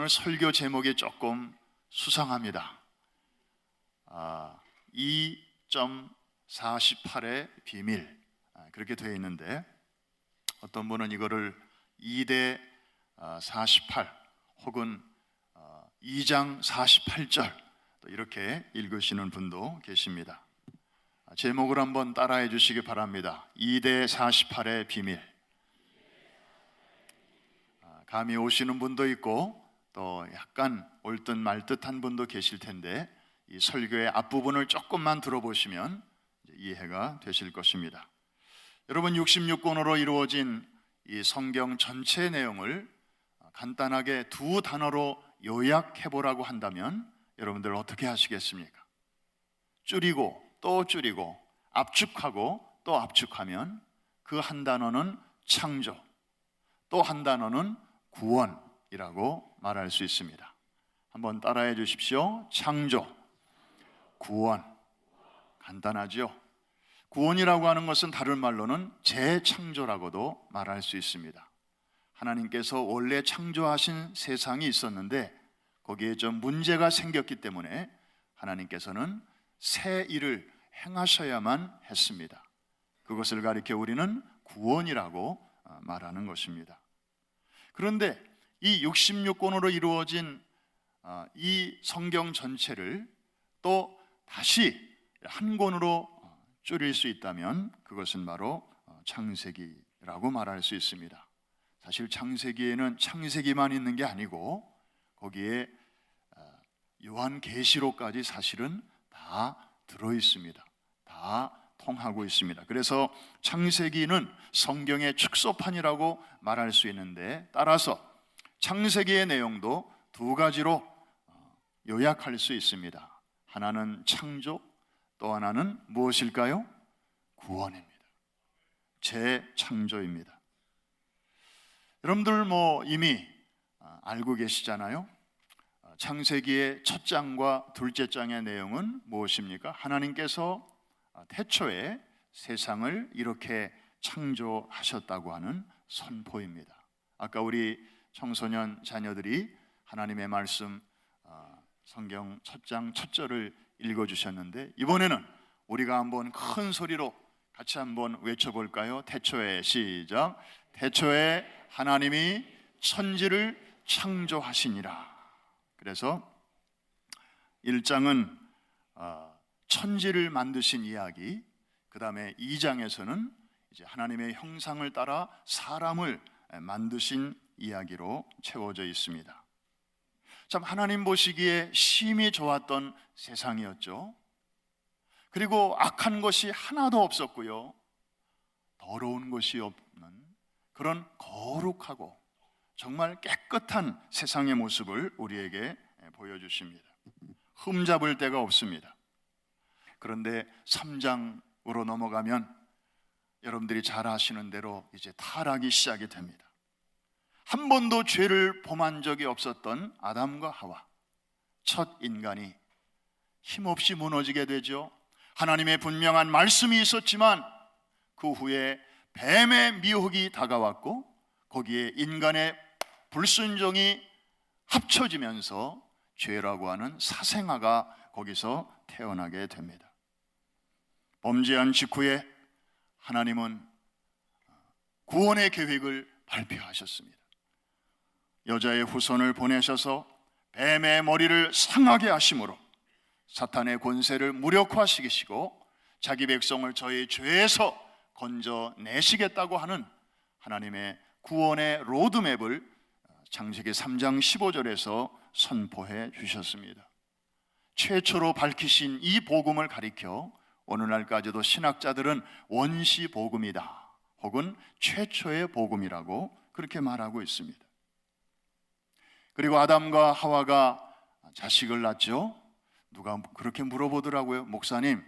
오늘 설교 제목이 조금 수상합니다. 2.48의 비밀, 그렇게 되어 있는데, 어떤 분은 이거를 2대 48 혹은 2장 48절 이렇게 읽으시는 분도 계십니다. 제목을 한번 따라해 주시기 바랍니다. 2대 48의 비밀. 감이 오시는 분도 있고 또 약간 옳듯 말듯한 분도 계실 텐데, 이 설교의 앞부분을 조금만 들어보시면 이해가 되실 것입니다. 여러분, 66권으로 이루어진 이 성경 전체의 내용을 간단하게 두 단어로 요약해 보라고 한다면 여러분들 어떻게 하시겠습니까? 줄이고 또 줄이고 압축하고 또 압축하면 그 한 단어는 창조, 또 한 단어는 구원이라고 말할 수 있습니다. 한번 따라해 주십시오. 창조, 구원. 간단하죠? 구원이라고 하는 것은 다른 말로는 재창조라고도 말할 수 있습니다. 하나님께서 원래 창조하신 세상이 있었는데 거기에 좀 문제가 생겼기 때문에 하나님께서는 새 일을 행하셔야만 했습니다. 그것을 가리켜 우리는 구원이라고 말하는 것입니다. 그런데 이 66권으로 이루어진 이 성경 전체를 또 다시 한 권으로 줄일 수 있다면 그것은 바로 창세기라고 말할 수 있습니다. 사실 창세기에는 창세기만 있는 게 아니고 거기에 요한계시록까지 사실은 다 들어 있습니다. 다 통하고 있습니다. 그래서 창세기는 성경의 축소판이라고 말할 수 있는데, 따라서 창세기의 내용도 두 가지로 요약할 수 있습니다. 하나는 창조, 또 하나는 무엇일까요? 구원입니다. 재창조입니다. 여러분들 이미 알고 계시잖아요. 창세기의 첫 장과 둘째 장의 내용은 무엇입니까? 하나님께서 태초에 세상을 이렇게 창조하셨다고 하는 선포입니다. 아까 우리 청소년 자녀들이 하나님의 말씀 성경 첫 장 첫 절을 읽어주셨는데, 이번에는 우리가 한번 큰 소리로 같이 한번 외쳐볼까요? 태초에, 시작. 태초에 하나님이 천지를 창조하시니라. 그래서 1장은 천지를 만드신 이야기, 그 다음에 2장에서는 이제 하나님의 형상을 따라 사람을 만드신 이야기로 채워져 있습니다. 참 하나님 보시기에 심히 좋았던 세상이었죠. 그리고 악한 것이 하나도 없었고요, 더러운 것이 없는 그런 거룩하고 정말 깨끗한 세상의 모습을 우리에게 보여주십니다. 흠잡을 데가 없습니다. 그런데 3장으로 넘어가면 여러분들이 잘 아시는 대로 이제 타락이 시작이 됩니다. 한 번도 죄를 범한 적이 없었던 아담과 하와, 첫 인간이 힘없이 무너지게 되죠. 하나님의 분명한 말씀이 있었지만 그 후에 뱀의 미혹이 다가왔고 거기에 인간의 불순종이 합쳐지면서 죄라고 하는 사생아가 거기서 태어나게 됩니다. 범죄한 직후에 하나님은 구원의 계획을 발표하셨습니다. 여자의 후손을 보내셔서 뱀의 머리를 상하게 하심으로 사탄의 권세를 무력화시키시고 자기 백성을 저희 죄에서 건져내시겠다고 하는 하나님의 구원의 로드맵을 창세기 3장 15절에서 선포해 주셨습니다. 최초로 밝히신 이 복음을 가리켜 오늘날까지도 신학자들은 원시 복음이다 혹은 최초의 복음이라고 그렇게 말하고 있습니다. 그리고 아담과 하와가 자식을 낳죠. 누가 그렇게 물어보더라고요. 목사님,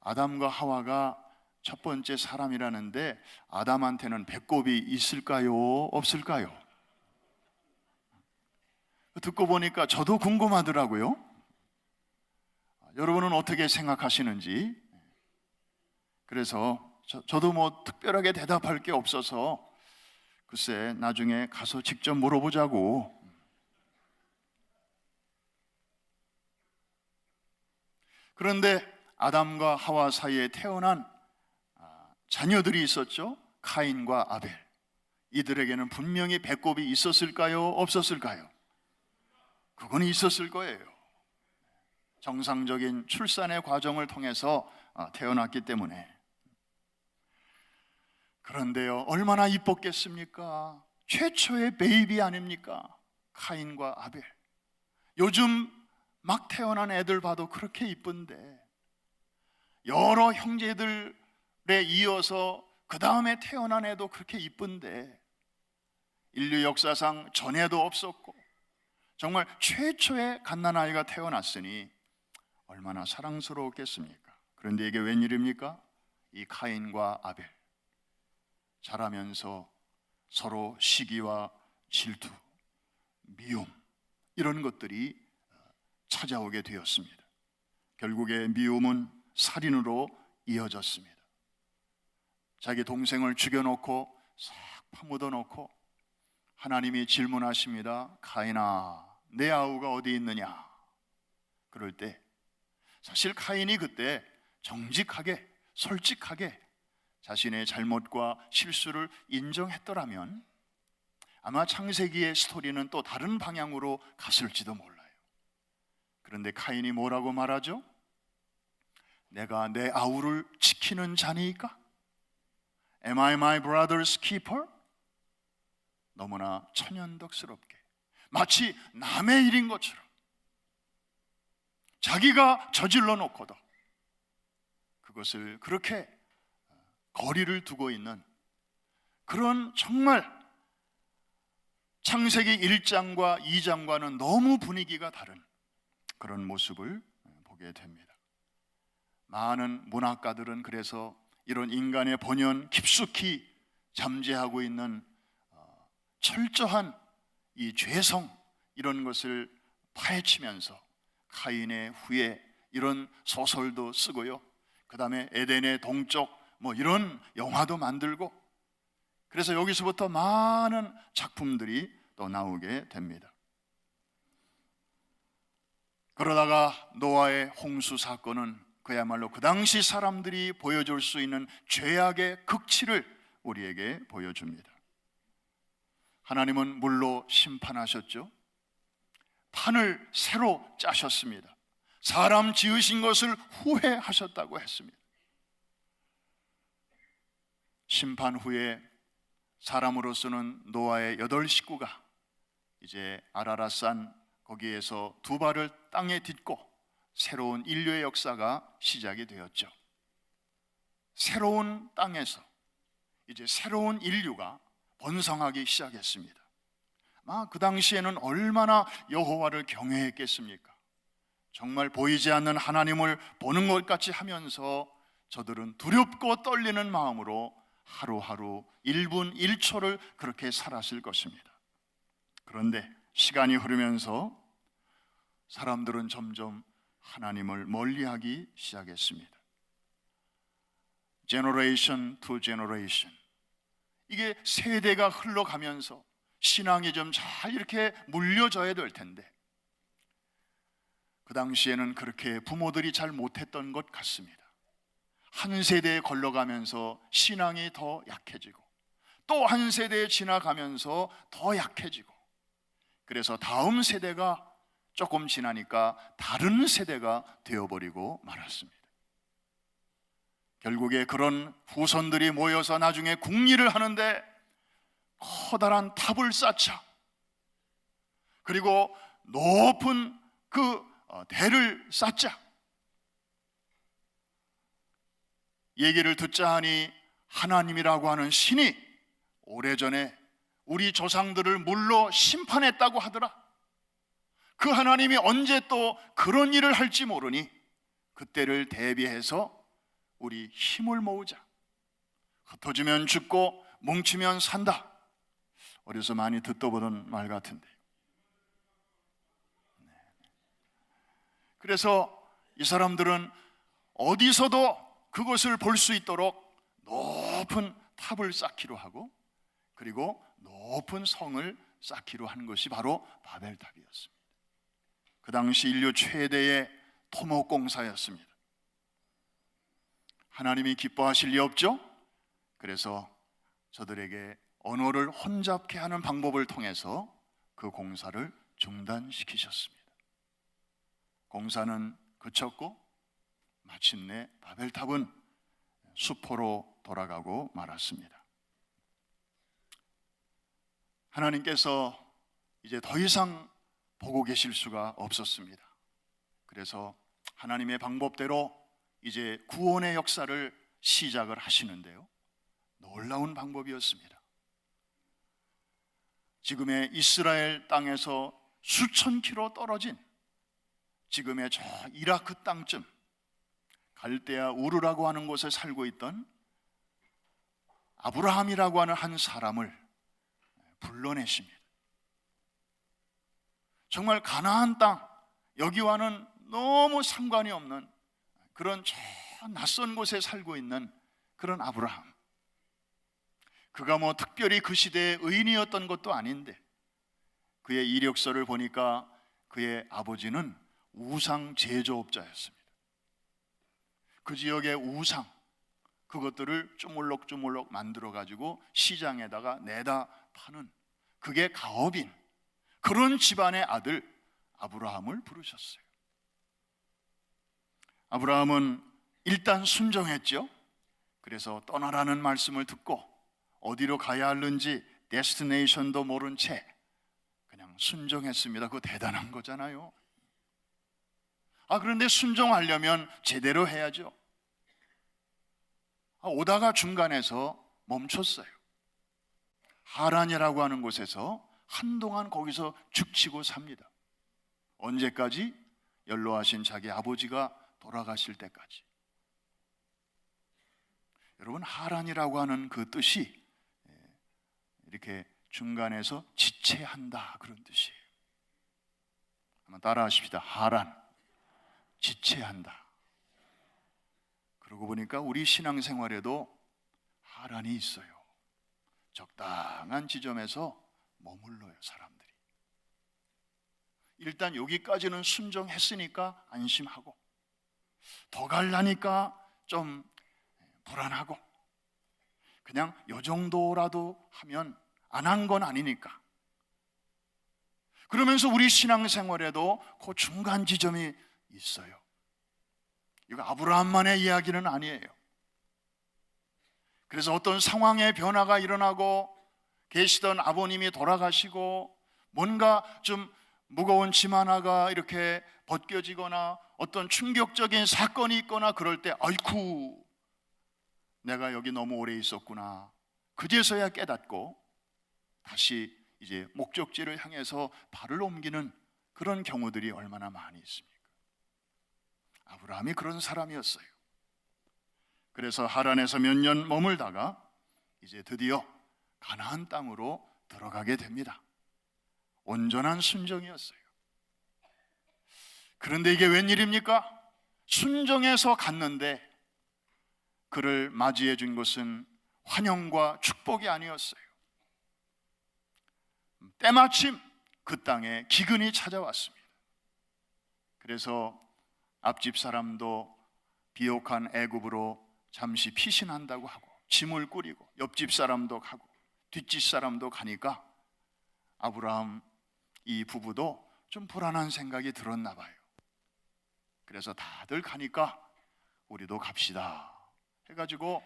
아담과 하와가 첫 번째 사람이라는데 아담한테는 배꼽이 있을까요? 없을까요? 듣고 보니까 저도 궁금하더라고요. 여러분은 어떻게 생각하시는지. 그래서 저도 특별하게 대답할 게 없어서 글쎄 나중에 가서 직접 물어보자고. 그런데 아담과 하와 사이에 태어난 자녀들이 있었죠. 카인과 아벨. 이들에게는 분명히 배꼽이 있었을까요? 없었을까요? 그건 있었을 거예요. 정상적인 출산의 과정을 통해서 태어났기 때문에. 그런데요, 얼마나 이뻤겠습니까? 최초의 베이비 아닙니까? 카인과 아벨. 요즘 막 태어난 애들 봐도 그렇게 이쁜데, 여러 형제들에 이어서 그 다음에 태어난 애도 그렇게 이쁜데, 인류 역사상 전에도 없었고 정말 최초의 갓난아이가 태어났으니 얼마나 사랑스러웠겠습니까? 그런데 이게 웬일입니까? 이 카인과 아벨, 자라면서 서로 시기와 질투, 미움, 이런 것들이 찾아오게 되었습니다. 결국에 미움은 살인으로 이어졌습니다. 자기 동생을 죽여놓고 싹 파묻어 놓고 하나님이 질문하십니다. 카인아, 내 아우가 어디 있느냐? 그럴 때 사실 카인이 그때 정직하게, 솔직하게 자신의 잘못과 실수를 인정했더라면 아마 창세기의 스토리는 또 다른 방향으로 갔을지도 몰라요. 그런데 카인이 뭐라고 말하죠? 내가 내 아우를 지키는 자니까? Am I my brother's keeper? 너무나 천연덕스럽게, 마치 남의 일인 것처럼 자기가 저질러 놓고도 그것을 그렇게 거리를 두고 있는 그런, 정말 창세기 1장과 2장과는 너무 분위기가 다른 그런 모습을 보게 됩니다. 많은 문학가들은 그래서 이런 인간의 본연 깊숙이 잠재하고 있는 철저한 이 죄성, 이런 것을 파헤치면서 카인의 후예, 이런 소설도 쓰고요, 그 다음에 에덴의 동쪽 이런 영화도 만들고, 그래서 여기서부터 많은 작품들이 또 나오게 됩니다. 그러다가 노아의 홍수 사건은 그야말로 그 당시 사람들이 보여줄 수 있는 죄악의 극치를 우리에게 보여줍니다. 하나님은 물로 심판하셨죠. 판을 새로 짜셨습니다. 사람 지으신 것을 후회하셨다고 했습니다. 심판 후에 사람으로서는 노아의 8 식구가 이제 아라랏산 거기에서 두 발을 땅에 딛고 새로운 인류의 역사가 시작이 되었죠. 새로운 땅에서 이제 새로운 인류가 번성하기 시작했습니다. 그 당시에는 얼마나 여호와를 경외했겠습니까? 정말 보이지 않는 하나님을 보는 것 같이 하면서 저들은 두렵고 떨리는 마음으로 하루하루 1분 1초를 그렇게 살았을 것입니다. 그런데 시간이 흐르면서 사람들은 점점 하나님을 멀리하기 시작했습니다. Generation to generation, 이게 세대가 흘러가면서 신앙이 좀 잘 이렇게 물려져야 될 텐데, 그 당시에는 그렇게 부모들이 잘 못했던 것 같습니다. 한 세대에 걸러가면서 신앙이 더 약해지고 또 한 세대에 지나가면서 더 약해지고, 그래서 다음 세대가 조금 지나니까 다른 세대가 되어버리고 말았습니다. 결국에 그런 후손들이 모여서 나중에 궁리를 하는데 커다란 탑을 쌓자, 그리고 높은 그 대를 쌓자, 얘기를 듣자 하니 하나님이라고 하는 신이 오래전에 우리 조상들을 물로 심판했다고 하더라. 그 하나님이 언제 또 그런 일을 할지 모르니 그때를 대비해서 우리 힘을 모으자. 흩어지면 죽고 뭉치면 산다. 어려서 많이 듣도 보던 말 같은데, 그래서 이 사람들은 어디서도 그것을 볼 수 있도록 높은 탑을 쌓기로 하고, 그리고 높은 성을 쌓기로 한 것이 바로 바벨탑이었습니다. 그 당시 인류 최대의 토목공사였습니다. 하나님이 기뻐하실 리 없죠? 그래서 저들에게 언어를 혼잡케 하는 방법을 통해서 그 공사를 중단시키셨습니다. 공사는 그쳤고 마침내 바벨탑은 수포로 돌아가고 말았습니다. 하나님께서 이제 더 이상 보고 계실 수가 없었습니다. 그래서 하나님의 방법대로 이제 구원의 역사를 시작을 하시는데요, 놀라운 방법이었습니다. 지금의 이스라엘 땅에서 수천 킬로 떨어진 지금의 저 이라크 땅쯤 갈대아 우르라고 하는 곳에 살고 있던 아브라함이라고 하는 한 사람을 불러내십니다. 정말 가나안 땅, 여기와는 너무 상관이 없는 그런 저 낯선 곳에 살고 있는 그런 아브라함, 그가 뭐 특별히 그 시대의 의인이었던 것도 아닌데 그의 이력서를 보니까 그의 아버지는 우상 제조업자였습니다. 그 지역의 우상, 그것들을 쪼물럭쪼물럭 만들어 가지고 시장에다가 내다 파는, 그게 가업인 그런 집안의 아들 아브라함을 부르셨어요. 아브라함은 일단 순종했죠. 그래서 떠나라는 말씀을 듣고 어디로 가야 하는지 데스티네이션도 모른 채 그냥 순종했습니다. 그거 대단한 거잖아요. 그런데 순종하려면 제대로 해야죠. 오다가 중간에서 멈췄어요. 하란이라고 하는 곳에서 한동안 거기서 죽치고 삽니다. 언제까지? 연로하신 자기 아버지가 돌아가실 때까지. 여러분, 하란이라고 하는 그 뜻이 이렇게 중간에서 지체한다, 그런 뜻이에요. 한번 따라 하십시다. 하란, 지체한다. 그러고 보니까 우리 신앙생활에도 하란이 있어요. 적당한 지점에서 머물러요, 사람들이. 일단 여기까지는 순종했으니까 안심하고, 더 가려니까 좀 불안하고, 그냥 요 정도라도 하면 안 한 건 아니니까. 그러면서 우리 신앙생활에도 그 중간 지점이 있어요. 이거 아브라함만의 이야기는 아니에요. 그래서 어떤 상황의 변화가 일어나고 계시던 아버님이 돌아가시고 뭔가 좀 무거운 짐 하나가 이렇게 벗겨지거나 어떤 충격적인 사건이 있거나 그럴 때 아이쿠, 내가 여기 너무 오래 있었구나, 그제서야 깨닫고 다시 이제 목적지를 향해서 발을 옮기는 그런 경우들이 얼마나 많이 있습니까? 아브라함이 그런 사람이었어요. 그래서 하란에서 몇 년 머물다가 이제 드디어 가나안 땅으로 들어가게 됩니다. 온전한 순종이었어요. 그런데 이게 웬일입니까? 순종해서 갔는데 그를 맞이해 준 것은 환영과 축복이 아니었어요. 때마침 그 땅에 기근이 찾아왔습니다. 그래서 앞집 사람도 비옥한 애굽으로 잠시 피신한다고 하고 짐을 꾸리고, 옆집 사람도 가고 뒷집 사람도 가니까 아브라함 이 부부도 좀 불안한 생각이 들었나 봐요. 그래서 다들 가니까 우리도 갑시다 해가지고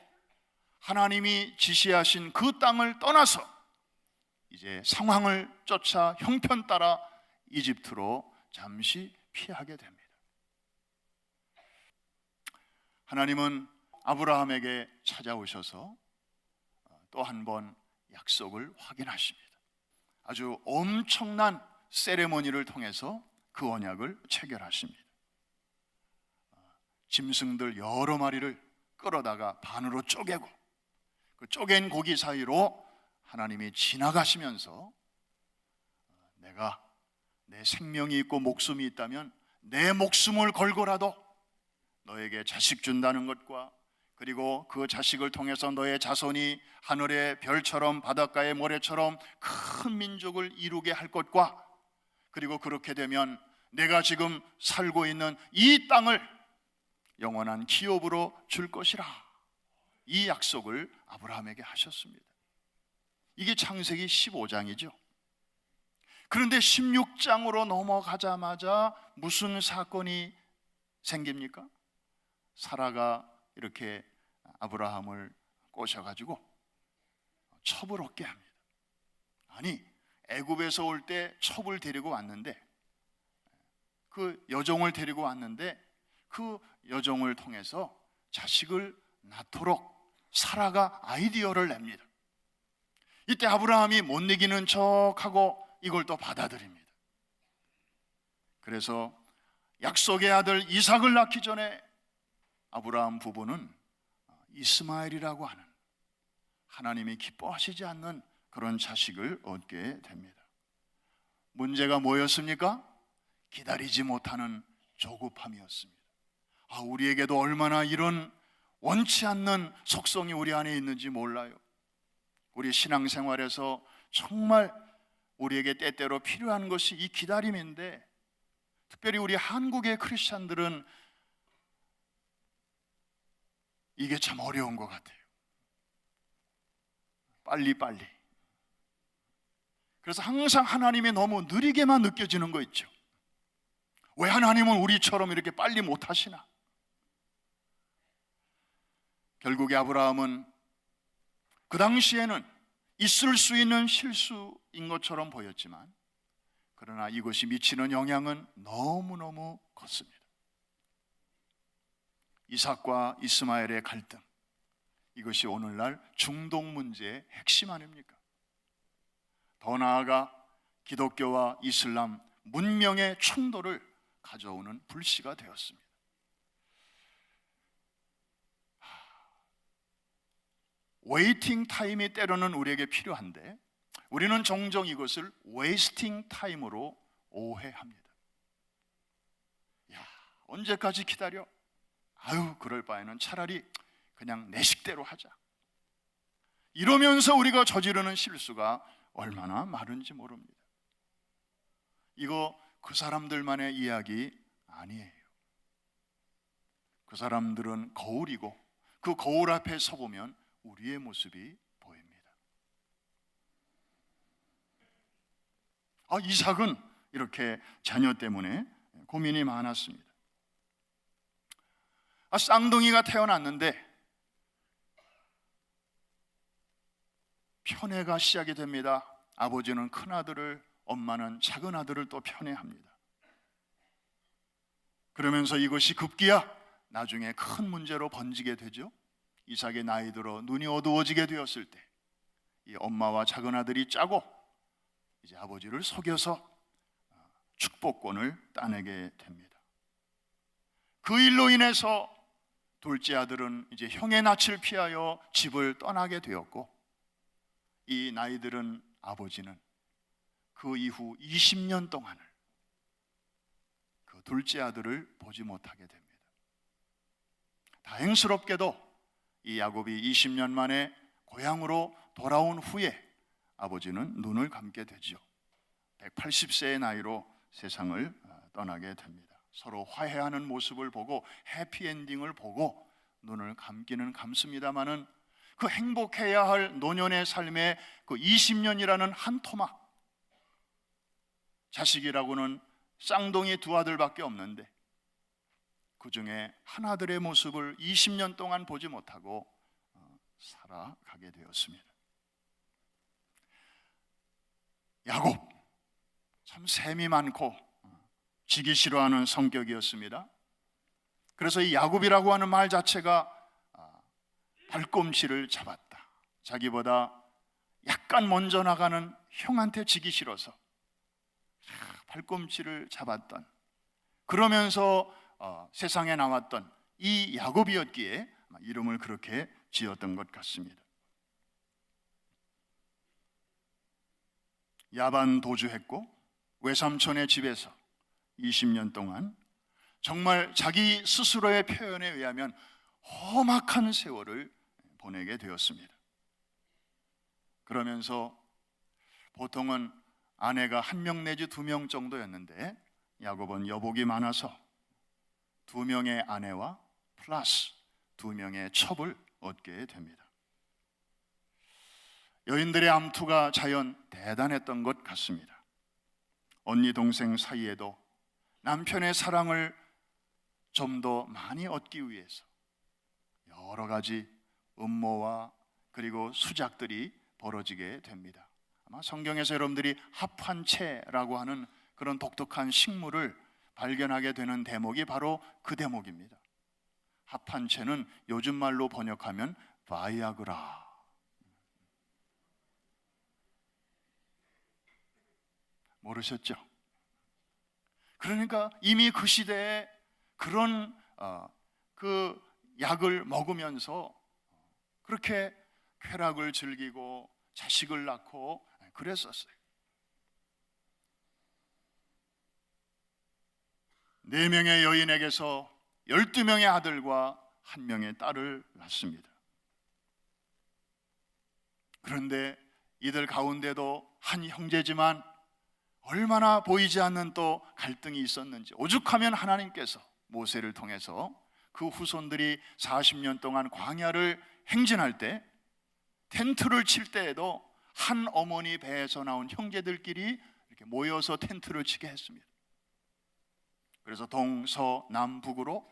하나님이 지시하신 그 땅을 떠나서 이제 상황을 쫓아 형편 따라 이집트로 잠시 피하게 됩니다. 하나님은 아브라함에게 찾아오셔서 또 한 번 약속을 확인하십니다. 아주 엄청난 세레모니를 통해서 그 언약을 체결하십니다. 짐승들 여러 마리를 끌어다가 반으로 쪼개고 그 쪼갠 고기 사이로 하나님이 지나가시면서 내가 내 생명이 있고 목숨이 있다면 내 목숨을 걸고라도 너에게 자식 준다는 것과, 그리고 그 자식을 통해서 너의 자손이 하늘의 별처럼 바닷가의 모래처럼 큰 민족을 이루게 할 것과, 그리고 그렇게 되면 내가 지금 살고 있는 이 땅을 영원한 기업으로 줄 것이라, 이 약속을 아브라함에게 하셨습니다. 이게 창세기 15장이죠. 그런데 16장으로 넘어가자마자 무슨 사건이 생깁니까? 사라가 이렇게 아브라함을 꼬셔가지고 첩을 얻게 합니다. 아니, 애굽에서 올 때 첩을 데리고 왔는데, 그 여종을 데리고 왔는데 그 여종을 통해서 자식을 낳도록 사라가 아이디어를 냅니다. 이때 아브라함이 못 이기는 척하고 이걸 또 받아들입니다. 그래서 약속의 아들 이삭을 낳기 전에 아브라함 부부는 이스마엘이라고 하는 하나님이 기뻐하시지 않는 그런 자식을 얻게 됩니다. 문제가 뭐였습니까? 기다리지 못하는 조급함이었습니다. 우리에게도 얼마나 이런 원치 않는 속성이 우리 안에 있는지 몰라요. 우리 신앙생활에서 정말 우리에게 때때로 필요한 것이 이 기다림인데, 특별히 우리 한국의 크리스찬들은 이게 참 어려운 것 같아요. 빨리빨리. 그래서 항상 하나님이 너무 느리게만 느껴지는 거 있죠. 왜 하나님은 우리처럼 이렇게 빨리 못 하시나? 결국에 아브라함은 그 당시에는 있을 수 있는 실수인 것처럼 보였지만, 그러나 이것이 미치는 영향은 너무너무 컸습니다. 이삭과 이스마엘의 갈등, 이것이 오늘날 중동 문제의 핵심 아닙니까? 더 나아가 기독교와 이슬람 문명의 충돌을 가져오는 불씨가 되었습니다. 웨이팅 타임이 때로는 우리에게 필요한데, 우리는 종종 이것을 웨이스팅 타임으로 오해합니다. 야, 언제까지 기다려? 그럴 바에는 차라리 그냥 내 식대로 하자. 이러면서 우리가 저지르는 실수가 얼마나 많은지 모릅니다. 이거 그 사람들만의 이야기 아니에요. 그 사람들은 거울이고, 그 거울 앞에 서보면 우리의 모습이 보입니다. 이삭은 이렇게 자녀 때문에 고민이 많았습니다. 쌍둥이가 태어났는데 편애가 시작이 됩니다. 아버지는 큰 아들을, 엄마는 작은 아들을 또 편애합니다. 그러면서 이것이 급기야 나중에 큰 문제로 번지게 되죠. 이삭의 나이 들어 눈이 어두워지게 되었을 때 이 엄마와 작은 아들이 짜고 이제 아버지를 속여서 축복권을 따내게 됩니다. 그 일로 인해서 둘째 아들은 이제 형의 낯을 피하여 집을 떠나게 되었고, 이 나이 들은 아버지는 그 이후 20년 동안을 그 둘째 아들을 보지 못하게 됩니다. 다행스럽게도 이 야곱이 20년 만에 고향으로 돌아온 후에 아버지는 눈을 감게 되죠. 180세의 나이로 세상을 떠나게 됩니다. 서로 화해하는 모습을 보고 해피엔딩을 보고 눈을 감기는 감습니다마는, 그 행복해야 할 노년의 삶의 그 20년이라는 한 토막, 자식이라고는 쌍둥이 두 아들밖에 없는데 그 중에 하나들의 모습을 20년 동안 보지 못하고 살아가게 되었습니다. 야곱, 참 셈이 많고 지기 싫어하는 성격이었습니다. 그래서 이 야곱이라고 하는 말 자체가 발꿈치를 잡았다, 자기보다 약간 먼저 나가는 형한테 지기 싫어서 발꿈치를 잡았던, 그러면서 세상에 나왔던 이 야곱이었기에 이름을 그렇게 지었던 것 같습니다. 야반 도주했고 외삼촌의 집에서 20년 동안 정말 자기 스스로의 표현에 의하면 험악한 세월을 보내게 되었습니다. 그러면서 보통은 아내가 1명 내지 2명 정도였는데 야곱은 여복이 많아서 2명의 아내와 플러스 2명의 첩을 얻게 됩니다. 여인들의 암투가 자연 대단했던 것 같습니다. 언니 동생 사이에도 남편의 사랑을 좀 더 많이 얻기 위해서 여러 가지 음모와 그리고 수작들이 벌어지게 됩니다. 아마 성경에서 여러분들이 합한채라고 하는 그런 독특한 식물을 발견하게 되는 대목이 바로 그 대목입니다. 합한채는 요즘 말로 번역하면 바이아그라. 모르셨죠? 그러니까 이미 그 시대에 그런 그 약을 먹으면서 그렇게 쾌락을 즐기고 자식을 낳고 그랬었어요. 4명의 여인에게서 12명의 아들과 1명의 딸을 낳습니다. 그런데 이들 가운데도 한 형제지만 얼마나 보이지 않는 또 갈등이 있었는지, 오죽하면 하나님께서 모세를 통해서 그 후손들이 40년 동안 광야를 행진할 때 텐트를 칠 때에도 한 어머니 배에서 나온 형제들끼리 이렇게 모여서 텐트를 치게 했습니다. 그래서 동서남북으로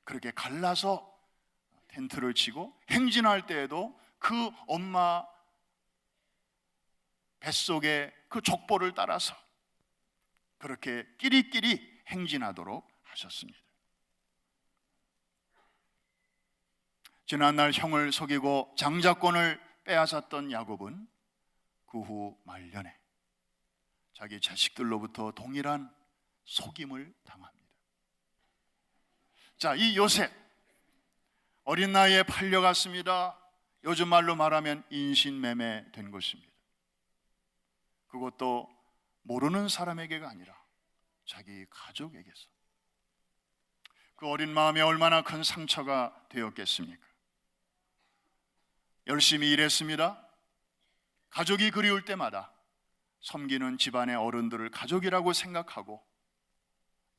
그렇게 갈라서 텐트를 치고 행진할 때에도 그 엄마 뱃속에 그 족보를 따라서 그렇게 끼리끼리 행진하도록 하셨습니다. 지난날 형을 속이고 장자권을 빼앗았던 야곱은 그 후 말년에 자기 자식들로부터 동일한 속임을 당합니다. 자, 이 요셉 어린 나이에 팔려갔습니다. 요즘 말로 말하면 인신매매 된 것입니다. 그것도 모르는 사람에게가 아니라 자기 가족에게서. 그 어린 마음에 얼마나 큰 상처가 되었겠습니까? 열심히 일했습니다. 가족이 그리울 때마다 섬기는 집안의 어른들을 가족이라고 생각하고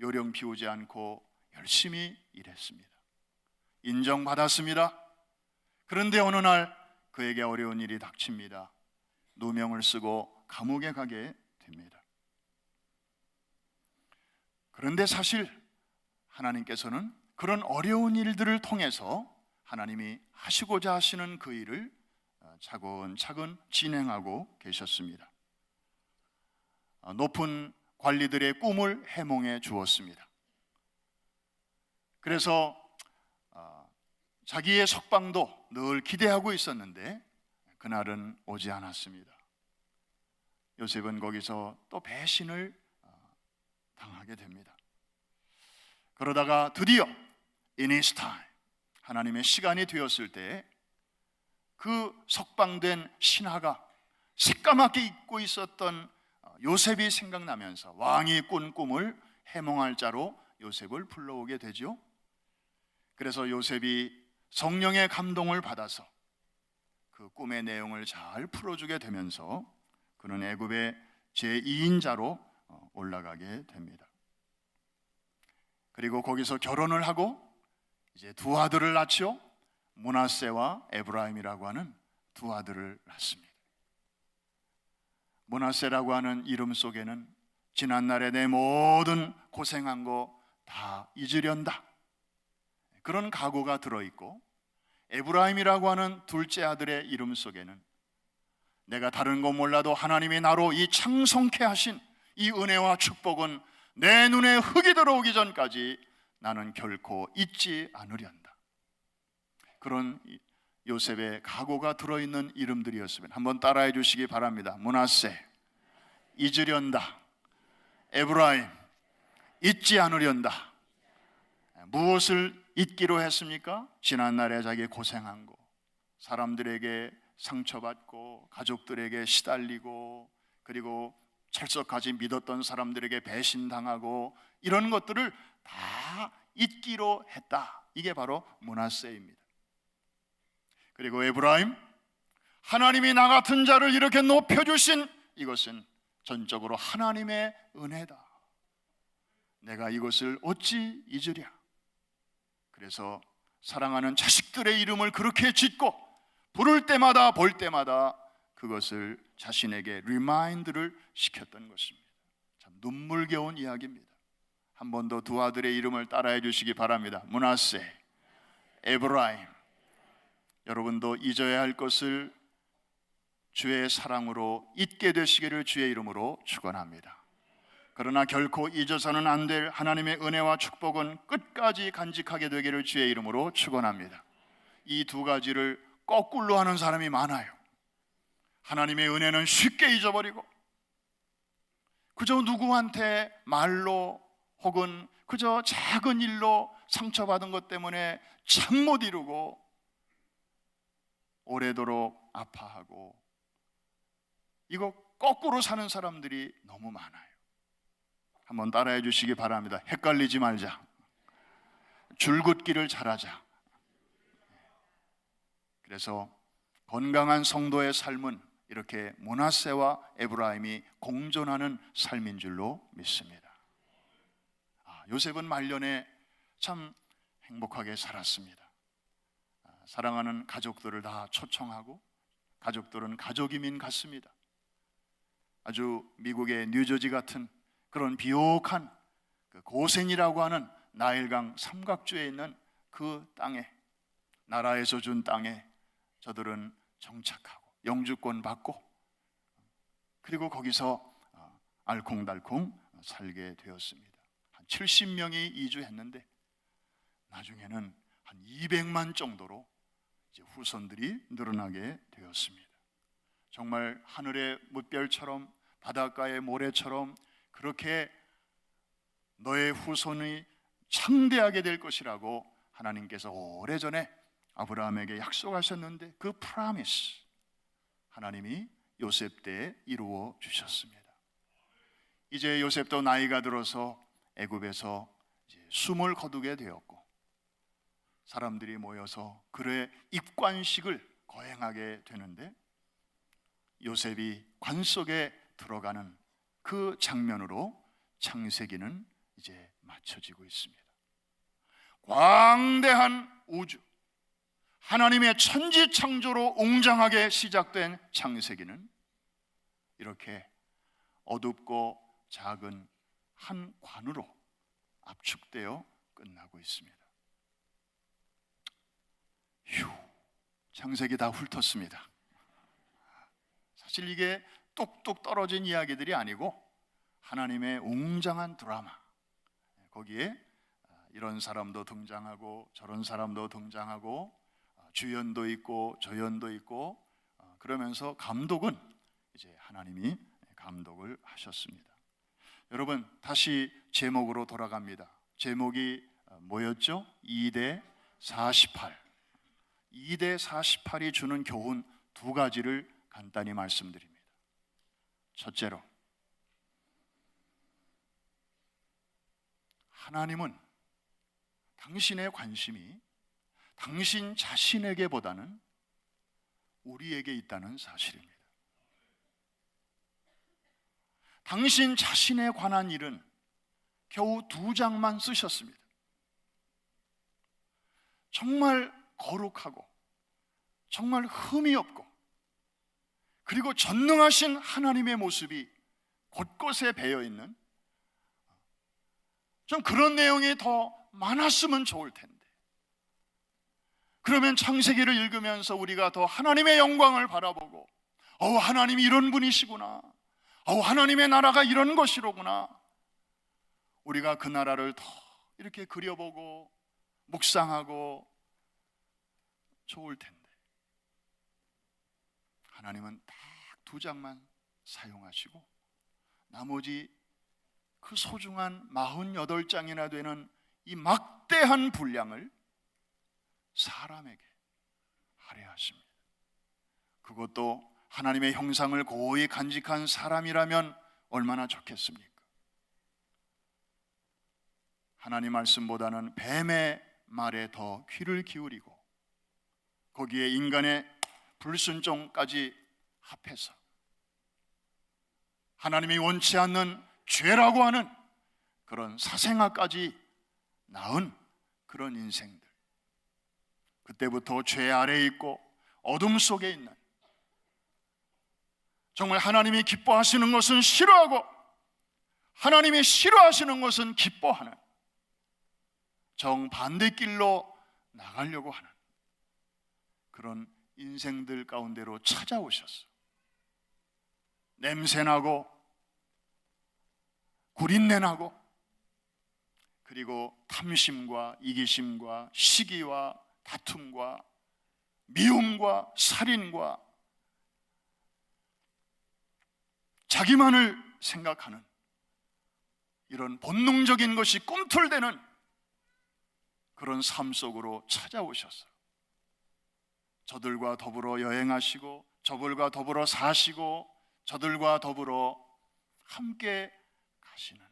요령 피우지 않고 열심히 일했습니다. 인정받았습니다. 그런데 어느 날 그에게 어려운 일이 닥칩니다. 누명을 쓰고 감옥에 가게 됩니다. 그런데 사실 하나님께서는 그런 어려운 일들을 통해서 하나님이 하시고자 하시는 그 일을 차근차근 진행하고 계셨습니다. 높은 관리들의 꿈을 해몽해 주었습니다. 그래서 자기의 석방도 늘 기대하고 있었는데 그날은 오지 않았습니다. 요셉은 거기서 또 배신을 당하게 됩니다. 그러다가 드디어 in his time, 하나님의 시간이 되었을 때 그 석방된 신하가 새까맣게 잊고 있었던 요셉이 생각나면서 왕이 꾼 꿈을 해몽할 자로 요셉을 불러오게 되죠. 그래서 요셉이 성령의 감동을 받아서 그 꿈의 내용을 잘 풀어주게 되면서 그는 애굽의 제2인자로 올라가게 됩니다. 그리고 거기서 결혼을 하고 이제 2 아들을 낳죠. 므낫세와 에브라임이라고 하는 2 아들을 낳습니다. 므낫세라고 하는 이름 속에는 지난날에 내 모든 고생한 거 다 잊으련다, 그런 각오가 들어있고, 에브라임이라고 하는 둘째 아들의 이름 속에는 내가 다른 건 몰라도 하나님이 나로 이 창성케 하신 이 은혜와 축복은 내 눈에 흙이 들어오기 전까지 나는 결코 잊지 않으련다, 그런 요셉의 각오가 들어있는 이름들이었으면 한번 따라해 주시기 바랍니다. 므낫세, 잊으련다. 에브라임, 잊지 않으련다. 무엇을 잊기로 했습니까? 지난날에 자기 고생한 거, 사람들에게 상처받고 가족들에게 시달리고 그리고 철석까지 믿었던 사람들에게 배신당하고 이런 것들을 다 잊기로 했다. 이게 바로 므낫세입니다. 그리고 에브라임, 하나님이 나 같은 자를 이렇게 높여주신 이것은 전적으로 하나님의 은혜다. 내가 이것을 어찌 잊으랴. 그래서 사랑하는 자식들의 이름을 그렇게 짓고 부를 때마다 볼 때마다 그것을 자신에게 리마인드를 시켰던 것입니다. 참 눈물겨운 이야기입니다. 한 번 더 두 아들의 이름을 따라해 주시기 바랍니다. 므낫세, 에브라임. 여러분도 잊어야 할 것을 주의 사랑으로 잊게 되시기를 주의 이름으로 축원합니다. 그러나 결코 잊어서는 안 될 하나님의 은혜와 축복은 끝까지 간직하게 되기를 주의 이름으로 축원합니다. 이 두 가지를 거꾸로 하는 사람이 많아요. 하나님의 은혜는 쉽게 잊어버리고 그저 누구한테 말로 혹은 그저 작은 일로 상처받은 것 때문에 참 못 이루고 오래도록 아파하고, 이거 거꾸로 사는 사람들이 너무 많아요. 한번 따라해 주시기 바랍니다. 헷갈리지 말자. 줄긋기를 잘하자. 그래서 건강한 성도의 삶은 이렇게 므낫세와 에브라임이 공존하는 삶인 줄로 믿습니다. 요셉은 말년에 참 행복하게 살았습니다. 사랑하는 가족들을 다 초청하고 가족들은 가족 이민 갔습니다. 아주 미국의 뉴저지 같은 그런 비옥한 그 고센이라고 하는 나일강 삼각주에 있는 그 땅에, 나라에서 준 땅에 저들은 정착하고 영주권 받고, 그리고 거기서 알콩달콩 살게 되었습니다. 한 70명이 이주했는데 나중에는 한 200만 정도로 이제 후손들이 늘어나게 되었습니다. 정말 하늘의 무별처럼 바닷가의 모래처럼 그렇게 너의 후손이 창대하게 될 것이라고 하나님께서 오래전에 아브라함에게 약속하셨는데, 그 프라미스 하나님이 요셉 때에 이루어 주셨습니다. 이제 요셉도 나이가 들어서 애굽에서 이제 숨을 거두게 되었고, 사람들이 모여서 그의 입관식을 거행하게 되는데, 요셉이 관 속에 들어가는 그 장면으로 창세기는 이제 맞춰지고 있습니다. 광대한 우주, 하나님의 천지창조로 웅장하게 시작된 창세기는 이렇게 어둡고 작은 한 관으로 압축되어 끝나고 있습니다. 휴, 창세기 다 훑었습니다. 사실 이게 뚝뚝 떨어진 이야기들이 아니고 하나님의 웅장한 드라마, 거기에 이런 사람도 등장하고 저런 사람도 등장하고 주연도 있고 조연도 있고, 그러면서 감독은 이제 하나님이 감독을 하셨습니다. 여러분, 다시 제목으로 돌아갑니다. 제목이 뭐였죠? 2대 48. 2대 48이 주는 교훈 두 가지를 간단히 말씀드립니다. 첫째로, 하나님은 당신의 관심이 당신 자신에게보다는 우리에게 있다는 사실입니다. 당신 자신에 관한 일은 겨우 2장만 쓰셨습니다. 정말 거룩하고 정말 흠이 없고, 그리고 전능하신 하나님의 모습이 곳곳에 배어 있는 좀 그런 내용이 더 많았으면 좋을 텐데, 그러면 창세기를 읽으면서 우리가 더 하나님의 영광을 바라보고, 하나님이 이런 분이시구나, 하나님의 나라가 이런 것이로구나, 우리가 그 나라를 더 이렇게 그려보고 묵상하고 좋을 텐데, 하나님은 딱 2장만 사용하시고 나머지 그 소중한 48장이나 되는 이 막대한 분량을 사람에게 할애하십니다. 그것도 하나님의 형상을 고이 간직한 사람이라면 얼마나 좋겠습니까? 하나님 말씀보다는 뱀의 말에 더 귀를 기울이고, 거기에 인간의 불순종까지 합해서 하나님이 원치 않는 죄라고 하는 그런 사생아까지 낳은 그런 인생들, 그때부터 죄 아래에 있고 어둠 속에 있는, 정말 하나님이 기뻐하시는 것은 싫어하고 하나님이 싫어하시는 것은 기뻐하는 정반대길로 나가려고 하는 그런 인생들 가운데로 찾아오셨어. 냄새나고 구린내나고, 그리고 탐심과 이기심과 시기와 다툼과 미움과 살인과 자기만을 생각하는 이런 본능적인 것이 꿈틀대는 그런 삶 속으로 찾아오셨어요. 저들과 더불어 여행하시고 저들과 더불어 사시고 저들과 더불어 함께 가시는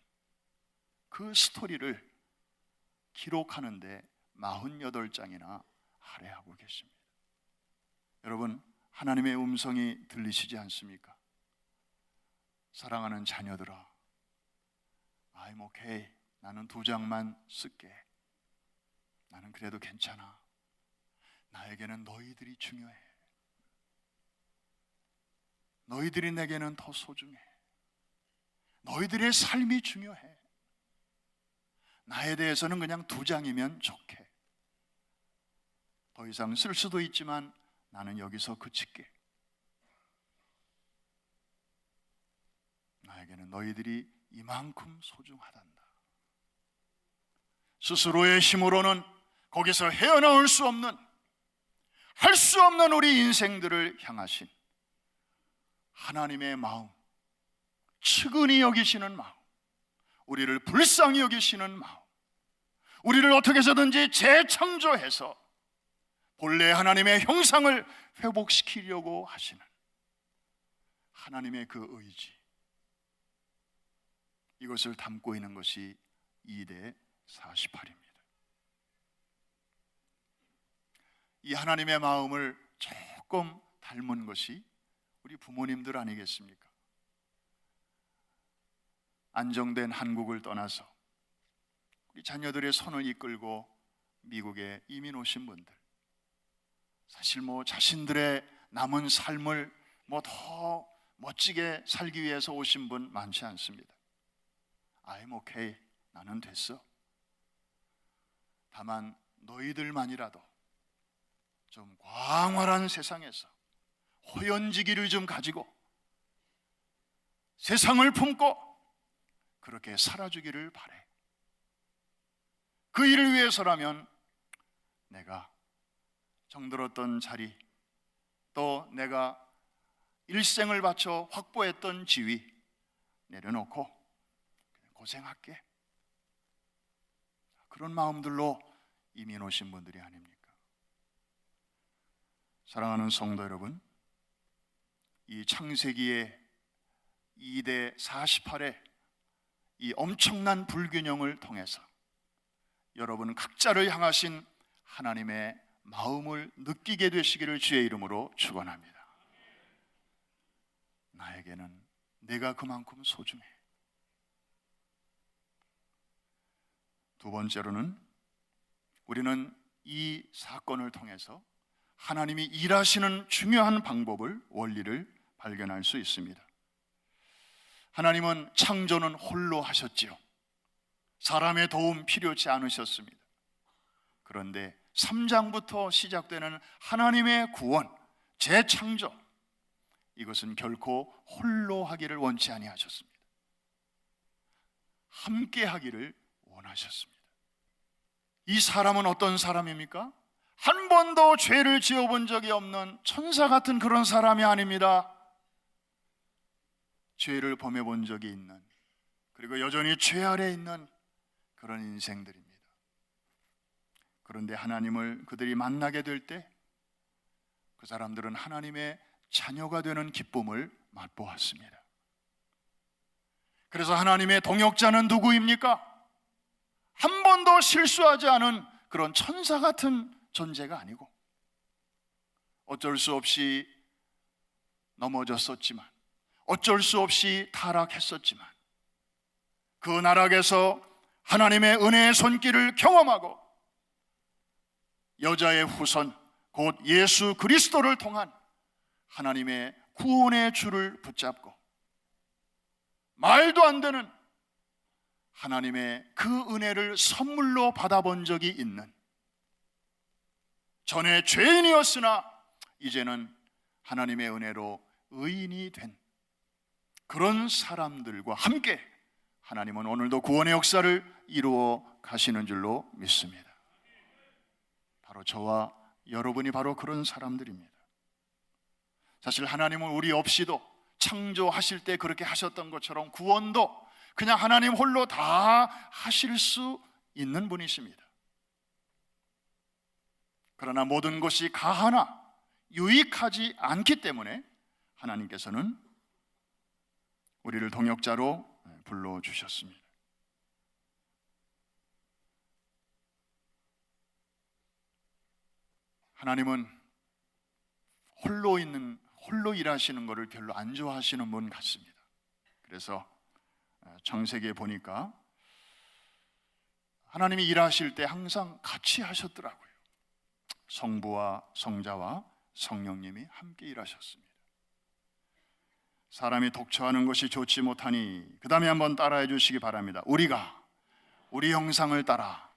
그 스토리를 기록하는데 48장이나 할애하고 계십니다. 여러분, 하나님의 음성이 들리시지 않습니까? 사랑하는 자녀들아, I'm okay. 나는 2장만 쓸게. 나는 그래도 괜찮아. 나에게는 너희들이 중요해. 너희들이 내게는 더 소중해. 너희들의 삶이 중요해. 나에 대해서는 그냥 2장이면 좋게. 더 이상 쓸 수도 있지만 나는 여기서 그칠게. 나에게는 너희들이 이만큼 소중하단다. 스스로의 힘으로는 거기서 헤어나올 수 없는, 할 수 없는 우리 인생들을 향하신 하나님의 마음, 측은히 여기시는 마음, 우리를 불쌍히 여기시는 마음, 우리를 어떻게 해서든지 재창조해서 본래 하나님의 형상을 회복시키려고 하시는 하나님의 그 의지, 이것을 담고 있는 것이 2대 48입니다. 이 하나님의 마음을 조금 닮은 것이 우리 부모님들 아니겠습니까? 안정된 한국을 떠나서 우리 자녀들의 손을 이끌고 미국에 이민 오신 분들, 사실 자신들의 남은 삶을 더 멋지게 살기 위해서 오신 분 많지 않습니다. I'm okay. 나는 됐어. 다만 너희들만이라도 좀 광활한 세상에서 호연지기를 좀 가지고 세상을 품고 그렇게 살아주기를 바래. 그 일을 위해서라면 내가 정들었던 자리, 또 내가 일생을 바쳐 확보했던 지위 내려놓고 고생할게. 그런 마음들로 이민 오신 분들이 아닙니까? 사랑하는 성도 여러분, 이 창세기의 2대 48의 이 엄청난 불균형을 통해서 여러분 각자를 향하신 하나님의 마음을 느끼게 되시기를 주의 이름으로 축원합니다. 나에게는 내가 그만큼 소중해. 두 번째로는 우리는 이 사건을 통해서 하나님이 일하시는 중요한 방법을, 원리를 발견할 수 있습니다. 하나님은 창조는 홀로 하셨지요. 사람의 도움 필요치 않으셨습니다. 그런데 3장부터 시작되는 하나님의 구원, 재창조, 이것은 결코 홀로 하기를 원치 아니하셨습니다. 함께 하기를 원하셨습니다. 이 사람은 어떤 사람입니까? 한 번도 죄를 지어본 적이 없는 천사 같은 그런 사람이 아닙니다. 죄를 범해본 적이 있는, 그리고 여전히 죄 아래에 있는 그런 인생들입니다. 그런데 하나님을 그들이 만나게 될 때 그 사람들은 하나님의 자녀가 되는 기쁨을 맛보았습니다. 그래서 하나님의 동역자는 누구입니까? 한 번도 실수하지 않은 그런 천사 같은 존재가 아니고, 어쩔 수 없이 넘어졌었지만, 어쩔 수 없이 타락했었지만, 그 나락에서 하나님의 은혜의 손길을 경험하고 여자의 후손 곧 예수 그리스도를 통한 하나님의 구원의 줄을 붙잡고 말도 안 되는 하나님의 그 은혜를 선물로 받아본 적이 있는, 전에 죄인이었으나 이제는 하나님의 은혜로 의인이 된 그런 사람들과 함께 하나님은 오늘도 구원의 역사를 이루어 가시는 줄로 믿습니다. 바로 저와 여러분이 바로 그런 사람들입니다. 사실 하나님은 우리 없이도 창조하실 때 그렇게 하셨던 것처럼 구원도 그냥 하나님 홀로 다 하실 수 있는 분이십니다. 그러나 모든 것이 가하나 유익하지 않기 때문에 하나님께서는 우리를 동역자로 불러주셨습니다. 하나님은 홀로 일하시는 것을 별로 안 좋아하시는 분 같습니다. 그래서 창세기에 보니까 하나님이 일하실 때 항상 같이 하셨더라고요. 성부와 성자와 성령님이 함께 일하셨습니다. 사람이 독처하는 것이 좋지 못하니, 그 다음에 한번 따라해 주시기 바랍니다. 우리가 우리 형상을 따라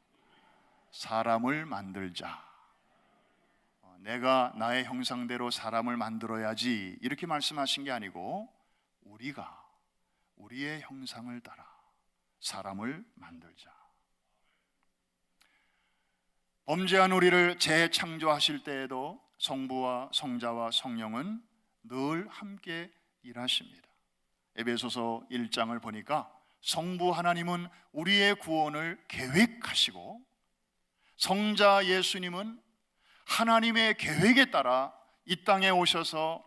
사람을 만들자. 내가 나의 형상대로 사람을 만들어야지 이렇게 말씀하신 게 아니고, 우리가 우리의 형상을 따라 사람을 만들자. 범죄한 우리를 재창조하실 때에도 성부와 성자와 성령은 늘 함께 일하십니다. 에베소서 1장을 보니까 성부 하나님은 우리의 구원을 계획하시고, 성자 예수님은 하나님의 계획에 따라 이 땅에 오셔서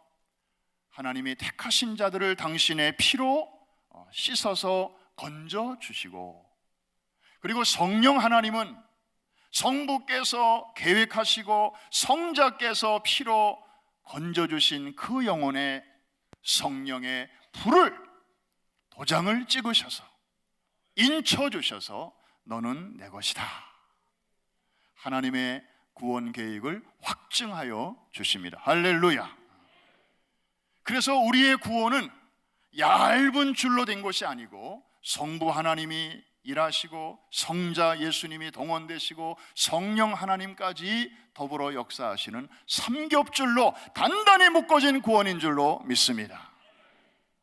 하나님이 택하신 자들을 당신의 피로 씻어서 건져주시고, 그리고 성령 하나님은 성부께서 계획하시고 성자께서 피로 건져주신 그 영혼의 성령의 불을, 도장을 찍으셔서 인쳐주셔서 너는 내 것이다, 하나님의 구원 계획을 확증하여 주십니다. 할렐루야. 그래서 우리의 구원은 얇은 줄로 된 것이 아니고, 성부 하나님이 일하시고 성자 예수님이 동원되시고 성령 하나님까지 더불어 역사하시는 삼겹줄로 단단히 묶어진 구원인 줄로 믿습니다.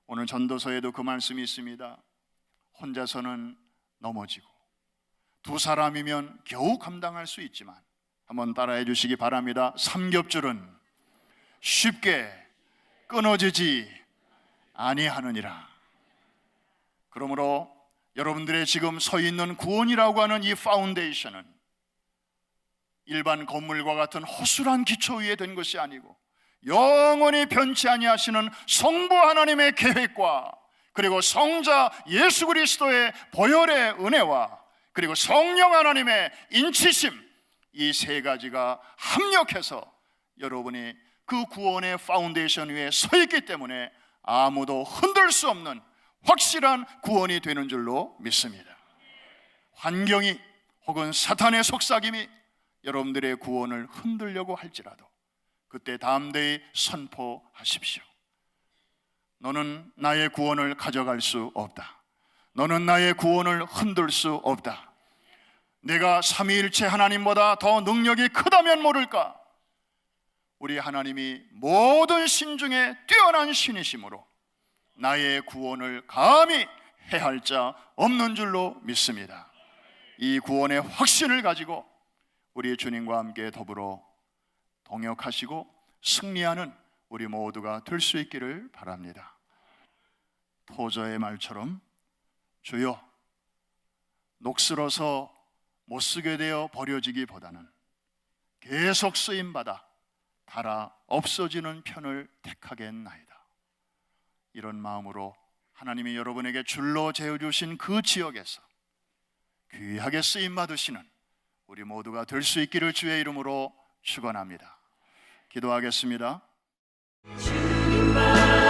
오늘 전도서에도 그 말씀이 있습니다. 혼자서는 넘어지고 두 사람이면 겨우 감당할 수 있지만, 한번 따라해 주시기 바랍니다. 삼겹줄은 쉽게 끊어지지 아니하느니라. 그러므로 여러분들의 지금 서 있는 구원이라고 하는 이 파운데이션은 일반 건물과 같은 허술한 기초 위에 된 것이 아니고, 영원히 변치 아니하시는 성부 하나님의 계획과, 그리고 성자 예수 그리스도의 보혈의 은혜와, 그리고 성령 하나님의 인치심, 이 세 가지가 합력해서 여러분이 그 구원의 파운데이션 위에 서 있기 때문에 아무도 흔들 수 없는 확실한 구원이 되는 줄로 믿습니다. 환경이 혹은 사탄의 속삭임이 여러분들의 구원을 흔들려고 할지라도 그때 담대히 선포하십시오. 너는 나의 구원을 가져갈 수 없다. 너는 나의 구원을 흔들 수 없다. 내가 삼위일체 하나님보다 더 능력이 크다면 모를까? 우리 하나님이 모든 신 중에 뛰어난 신이시므로 나의 구원을 감히 해할 자 없는 줄로 믿습니다. 이 구원의 확신을 가지고 우리 주님과 함께 더불어 동역하시고 승리하는 우리 모두가 될 수 있기를 바랍니다. 토저의 말처럼 주여, 녹슬어서 못쓰게 되어 버려지기보다는 계속 쓰임받아 닳아 없어지는 편을 택하겠나이다. 이런 마음으로 하나님이 여러분에게 줄로 재어주신 그 지역에서 귀하게 쓰임받으시는 우리 모두가 될 수 있기를 주의 이름으로 축원합니다. 기도하겠습니다. 주님만